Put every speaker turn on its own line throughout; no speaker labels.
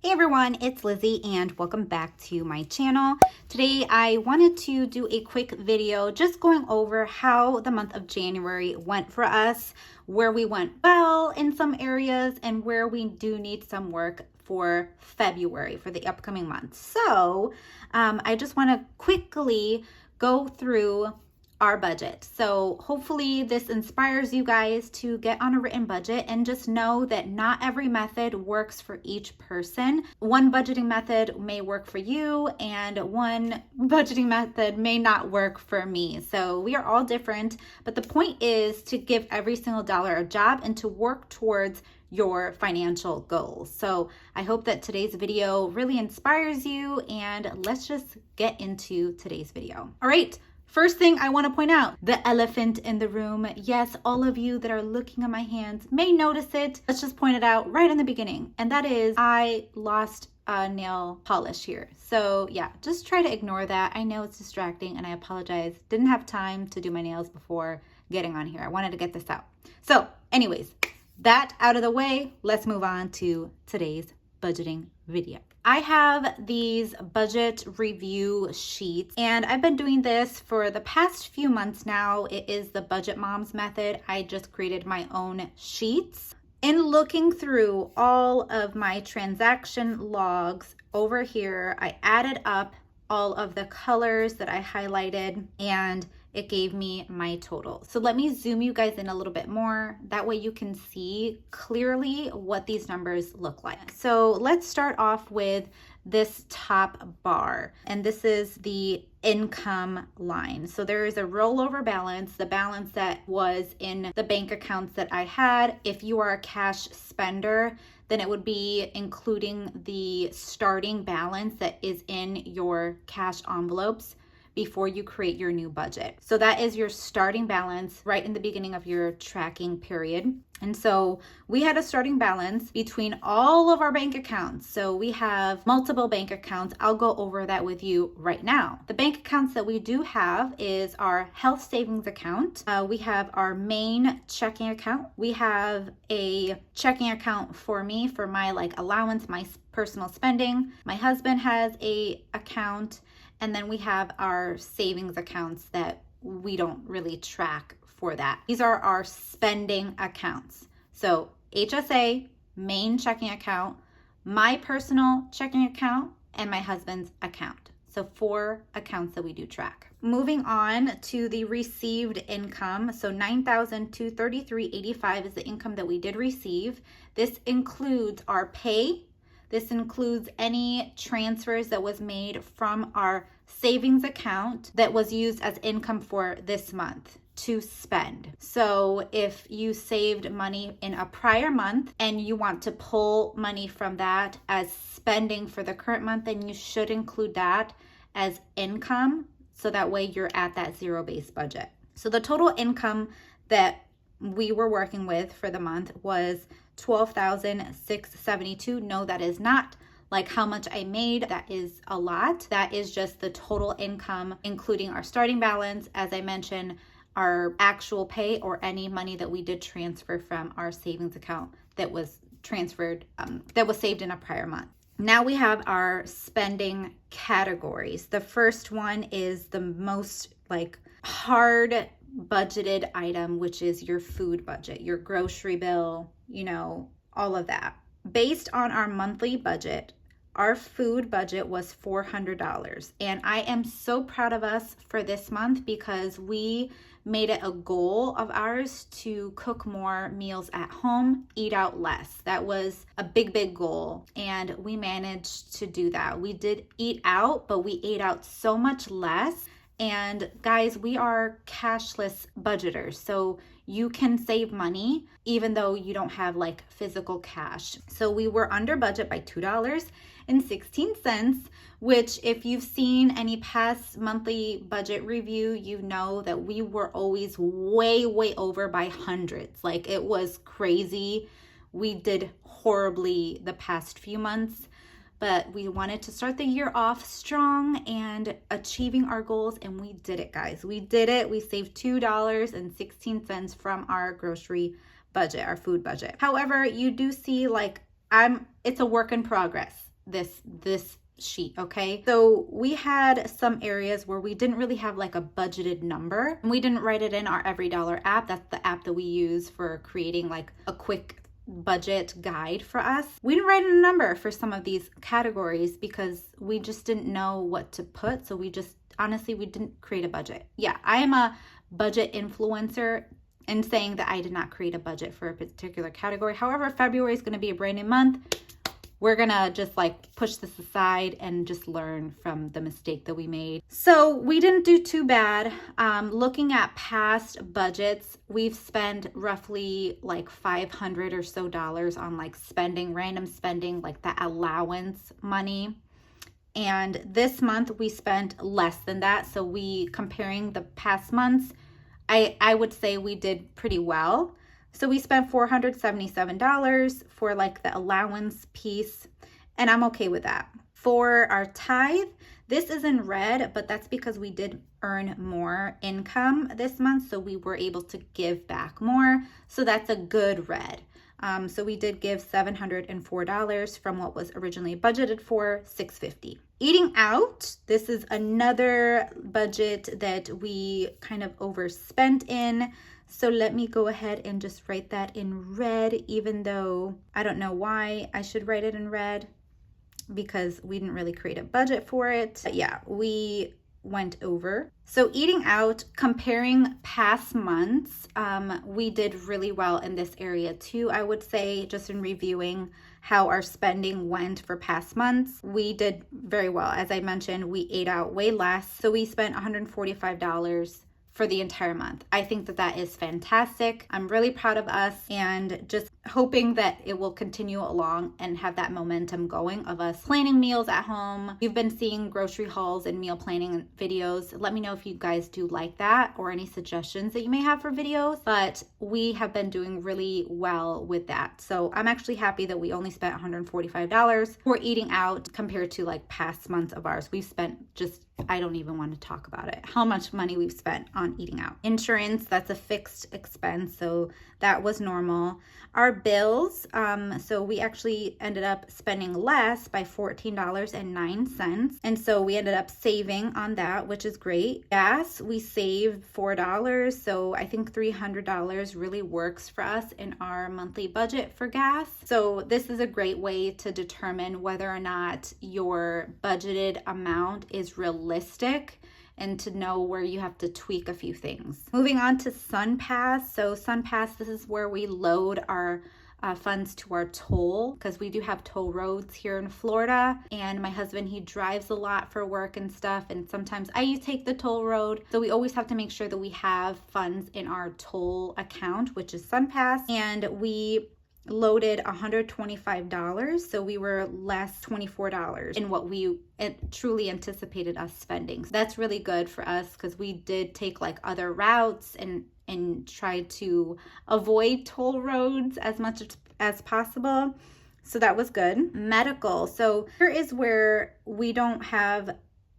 Hey everyone, it's Lizzie and welcome back to my channel. Today I wanted to do a quick video just going over how the month of January went for us, where we went well in some areas and where we do need some work for February, for the upcoming month. So I just want to quickly go through our budget. So hopefully this inspires you guys to get on a written budget and just know that not every method works for each person. One budgeting method may work for you and one budgeting method may not work for me. So we are all different, but the point is to give every single dollar a job and to work towards your financial goals. So I hope that today's video really inspires you, and let's just get into today's video. All right. First thing I want to point out, the elephant in the room. Yes, all of you that are looking at my hands may notice it. Let's just point it out right in the beginning. And that is I lost nail polish here. So yeah, just try to ignore that. I know it's distracting and I apologize. Didn't have time to do my nails before getting on here. I wanted to get this out. So anyways, that out of the way, let's move on to today's budgeting video. I have these budget review sheets and I've been doing this for the past few months now. It is the Budget Moms method. I just created my own sheets. In looking through all of my transaction logs over here, I added up all of the colors that I highlighted and it gave me my total. So let me zoom you guys in a little bit more. That way you can see clearly what these numbers look like. So let's start off with this top bar, and this is the income line. So there is a rollover balance, the balance that was in the bank accounts that I had. If you are a cash spender, then it would be including the starting balance that is in your cash envelopes before you create your new budget. So that is your starting balance right in the beginning of your tracking period. And so we had a starting balance between all of our bank accounts. So we have multiple bank accounts. I'll go over that with you right now. The bank accounts that we do have is our health savings account. We have our main checking account. We have a checking account for me for my allowance, my personal spending. My husband has a account. And then we have our savings accounts that we don't really track for that. These are our spending accounts. So HSA, main checking account, my personal checking account, and my husband's account. So 4 accounts that we do track. Moving on to the received income. So $9,233.85 is the income that we did receive. This includes our pay. This includes any transfers that was made from our savings account that was used as income for this month to spend. So if you saved money in a prior month and you want to pull money from that as spending for the current month, then you should include that as income. So that way you're at that zero-based budget. So the total income that we were working with for the month was $12,672. No, that is not like how much I made. That is a lot. That is just the total income, including our starting balance, as I mentioned, our actual pay or any money that we did transfer from our savings account that was transferred, that was saved in a prior month. Now we have our spending categories. The first one is the most hard budgeted item, which is your food budget, your grocery bill, all of that. Based on our monthly budget, our food budget was $400. And I am so proud of us for this month because we made it a goal of ours to cook more meals at home, eat out less. That was a big goal. And we managed to do that. We did eat out, but we ate out so much less. And guys, we are cashless budgeters. So you can save money even though you don't have physical cash. So we were under budget by $2.16, which if you've seen any past monthly budget review, you know that we were always way over by hundreds. It was crazy. We did horribly the past few months. But we wanted to start the year off strong and achieving our goals, and we did it, guys. We did it. We saved $2.16 from our grocery budget, our food budget. However, you do see it's a work in progress, this sheet, okay? So we had some areas where we didn't really have like a budgeted number, and we didn't write it in our Every Dollar app. That's the app that we use for creating like a quick budget guide for us. We didn't write in a number for some of these categories because we just didn't know what to put. So we didn't create a budget. Yeah, I am a budget influencer in saying that I did not create a budget for a particular category. However, February is going to be a brand new month. We're gonna just like push this aside and just learn from the mistake that we made. So we didn't do too bad. Looking at past budgets, we've spent roughly like $500 or so on like random spending, like that allowance money. And this month we spent less than that. So comparing the past months, I would say we did pretty well. So we spent $477 for like the allowance piece, and I'm okay with that. For our tithe, this is in red, but that's because we did earn more income this month, so we were able to give back more. So that's a good red. So we did give $704 from what was originally budgeted for $650. Eating out, this is another budget that we kind of overspent in. So let me go ahead and just write that in red, even though I don't know why I should write it in red because we didn't really create a budget for it. But yeah, we went over. So eating out, comparing past months, we did really well in this area too. I would say, just in reviewing how our spending went for past months, we did very well. As I mentioned, we ate out way less. So we spent $145 for the entire month. I think that is fantastic. I'm really proud of us, and just hoping that it will continue along and have that momentum going of us planning meals at home. You've been seeing grocery hauls and meal planning videos. Let me know if you guys do like that or any suggestions that you may have for videos, but we have been doing really well with that. So I'm actually happy that we only spent $145 for eating out compared to like past months of ours. We've spent I don't even want to talk about it, how much money we've spent on eating out. Insurance, that's a fixed expense, so that was normal. Our bills, so we actually ended up spending less by $14.09. And so we ended up saving on that, which is great. Gas, we saved $4. So I think $300 really works for us in our monthly budget for gas. So this is a great way to determine whether or not your budgeted amount is realistic and to know where you have to tweak a few things. Moving on to SunPass. So SunPass, this is where we load our funds to our toll, because we do have toll roads here in Florida, and my husband, he drives a lot for work and stuff, and sometimes I take the toll road. So we always have to make sure that we have funds in our toll account, which is SunPass, and we loaded $125, so we were less $24 in what we truly anticipated us spending. So that's really good for us, because we did take like other routes and try to avoid toll roads as much as possible. So that was good. Medical. So here is where we don't have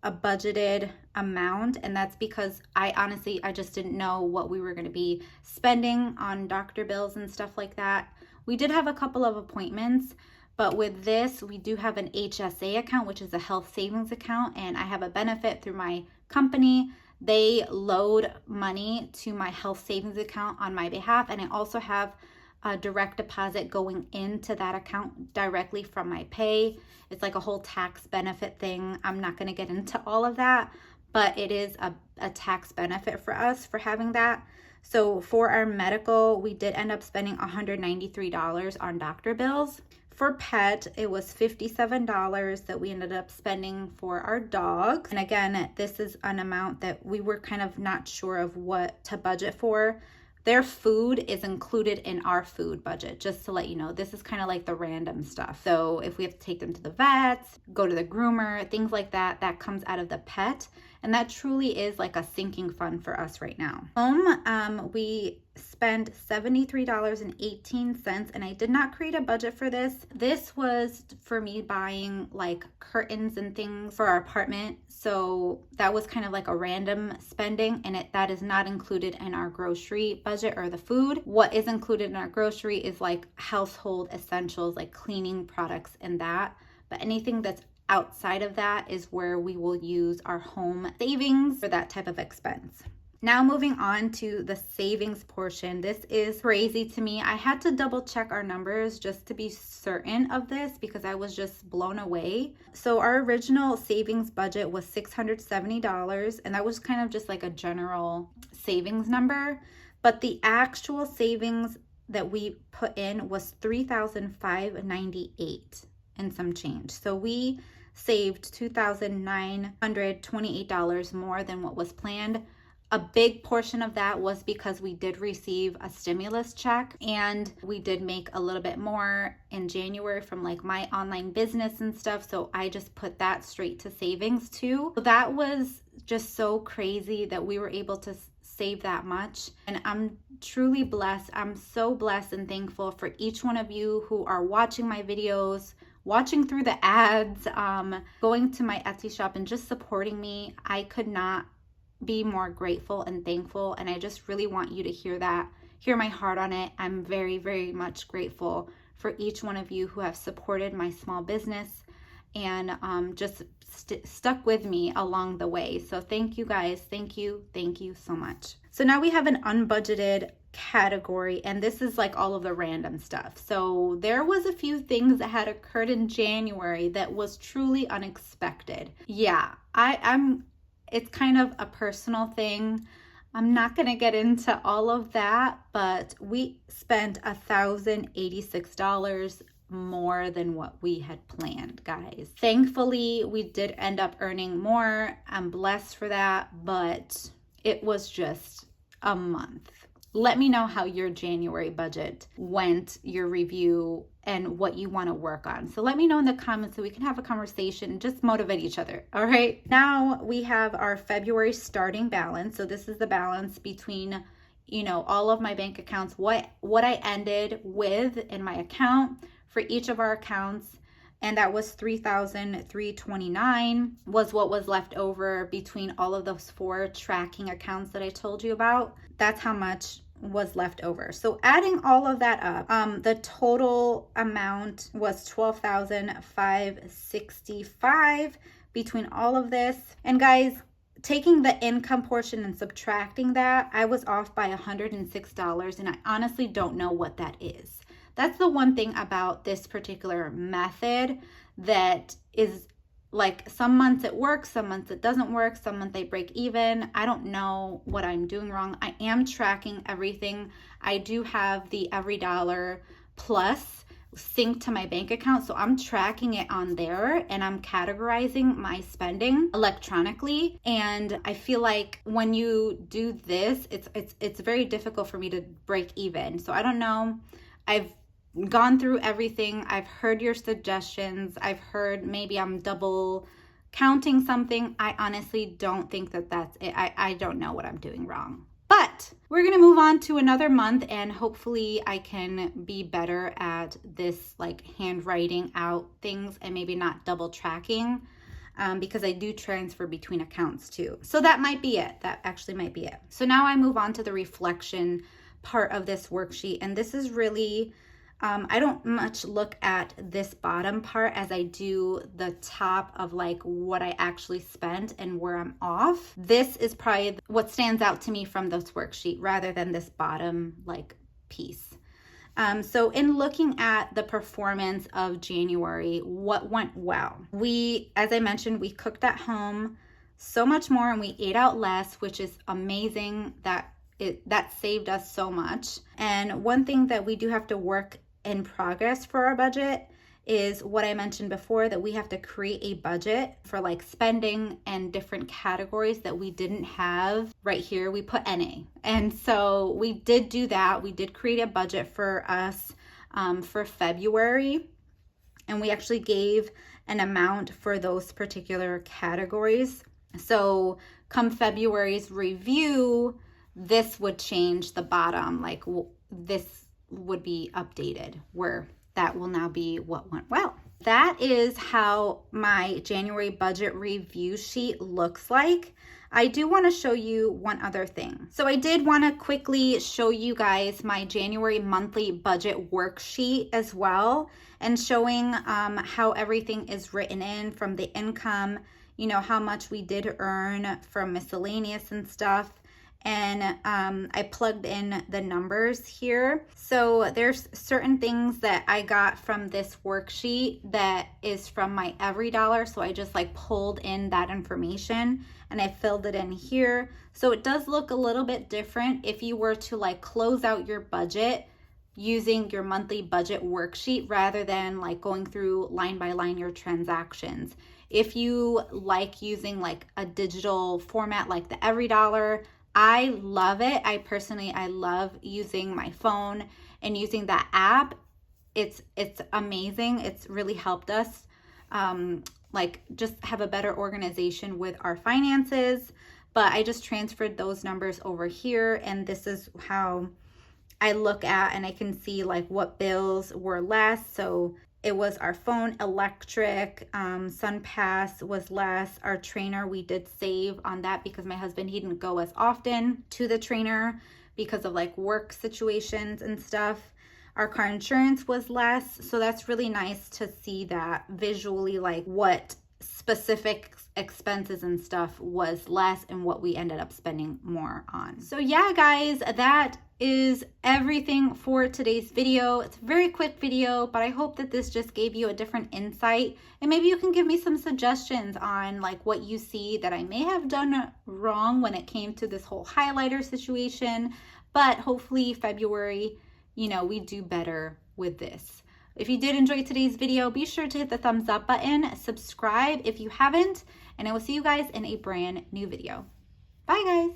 a budgeted amount, and that's because I just didn't know what we were going to be spending on doctor bills and stuff like that. We did have a couple of appointments, but with this, we do have an HSA account, which is a health savings account, and I have a benefit through my company. They load money to my health savings account on my behalf, and I also have a direct deposit going into that account directly from my pay. It's like a whole tax benefit thing. I'm not going to get into all of that, but it is a tax benefit for us for having that. So for our medical, we did end up spending $193 on doctor bills. For pet, it was $57 that we ended up spending for our dog. And again, this is an amount that we were kind of not sure of what to budget for. Their food is included in our food budget, just to let you know. This is kind of like the random stuff. So if we have to take them to the vets, go to the groomer, things like that, that comes out of the pet. And that truly is like a sinking fund for us right now. Home, we spent $73.18, and I did not create a budget for this. This was for me buying like curtains and things for our apartment. So that was kind of like a random spending, and that is not included in our grocery budget or the food. What is included in our grocery is like household essentials, like cleaning products and that. But anything that's outside of that is where we will use our home savings for that type of expense. Now moving on to the savings portion. This is crazy to me. I had to double check our numbers just to be certain of this because I was just blown away. So our original savings budget was $670, and that was kind of just like a general savings number. But the actual savings that we put in was $3,598 and some change. So we saved $2,928 more than what was planned. A big portion of that was because we did receive a stimulus check, and we did make a little bit more in January from like my online business and stuff. So I just put that straight to savings too. So that was just so crazy that we were able to save that much. And I'm truly blessed. I'm so blessed and thankful for each one of you who are watching my videos, watching through the ads, going to my Etsy shop and just supporting me. I could not be more grateful and thankful, and I just really want you to hear that, hear my heart on it. I'm very, very much grateful for each one of you who have supported my small business and just stuck with me along the way. So thank you guys. Thank you so much. So now we have an unbudgeted category, and this is like all of the random stuff. So there was a few things that had occurred in January that was truly unexpected. Yeah, it's kind of a personal thing. I'm not going to get into all of that, but we spent $1,086 more than what we had planned, guys. Thankfully, we did end up earning more. I'm blessed for that, but it was just a month. Let me know how your January budget went, your review, and what you want to work on. So let me know in the comments so we can have a conversation and just motivate each other. All right. Now we have our February starting balance. So this is the balance between, all of my bank accounts, what I ended with in my account for each of our accounts. And that was $3,329 was what was left over between all of those 4 tracking accounts that I told you about. That's how much was left over. So adding all of that up, the total amount was $12,565 between all of this. And guys, taking the income portion and subtracting that, I was off by $106, and I honestly don't know what that is. That's the one thing about this particular method that is like some months it works, some months it doesn't work, some months they break even. I don't know what I'm doing wrong. I am tracking everything. I do have the Every Dollar Plus synced to my bank account, so I'm tracking it on there, and I'm categorizing my spending electronically. And I feel like when you do this, it's very difficult for me to break even. So I don't know. I've gone through everything. I've heard your suggestions. I've heard maybe I'm double counting something. I honestly don't think that that's it. I don't know what I'm doing wrong. But we're going to move on to another month, and hopefully I can be better at this, like handwriting out things and maybe not double tracking, because I do transfer between accounts too. So that might be it. That actually might be it. So now I move on to the reflection part of this worksheet, and this is really I don't much look at this bottom part as I do the top of like what I actually spent and where I'm off. This is probably what stands out to me from this worksheet rather than this bottom like piece. So in looking at the performance of January, what went well? As I mentioned, we cooked at home so much more, and we ate out less, which is amazing. That saved us so much. And one thing that we do have to work in progress for our budget is what I mentioned before, that we have to create a budget for like spending and different categories that we didn't have. Right here we put NA, and so we did do that. We did create a budget for us for February, and we actually gave an amount for those particular categories. So come February's review, this would change the bottom, like this would be updated, where that will now be what went well. That is how my January budget review sheet looks like. I do want to show you one other thing. So I did want to quickly show you guys my January monthly budget worksheet as well, and showing how everything is written in from the income, you know, how much we did earn from miscellaneous and stuff. And I plugged in the numbers here. So there's certain things that I got from this worksheet that is from my every dollar. So I just like pulled in that information and I filled it in here. So it does look a little bit different if you were to like close out your budget using your monthly budget worksheet rather than like going through line by line your transactions. If you like using like a digital format like the every dollar, I love it. I love using my phone and using that app. It's amazing. It's really helped us like just have a better organization with our finances. But I just transferred those numbers over here, and this is how I look at, and I can see like what bills were less. So it was our phone, electric, SunPass was less. Our trainer, we did save on that because my husband, he didn't go as often to the trainer because of like work situations and stuff. Our car insurance was less. So that's really nice to see that visually, like what specific expenses and stuff was less and what we ended up spending more on. So yeah, guys, that is everything for today's video. It's a very quick video, but I hope that this just gave you a different insight, and maybe you can give me some suggestions on like what you see that I may have done wrong when it came to this whole highlighter situation. But hopefully February, you know, we do better with this. If you did enjoy today's video, be sure to hit the thumbs up button, subscribe if you haven't, and I will see you guys in a brand new video. Bye guys.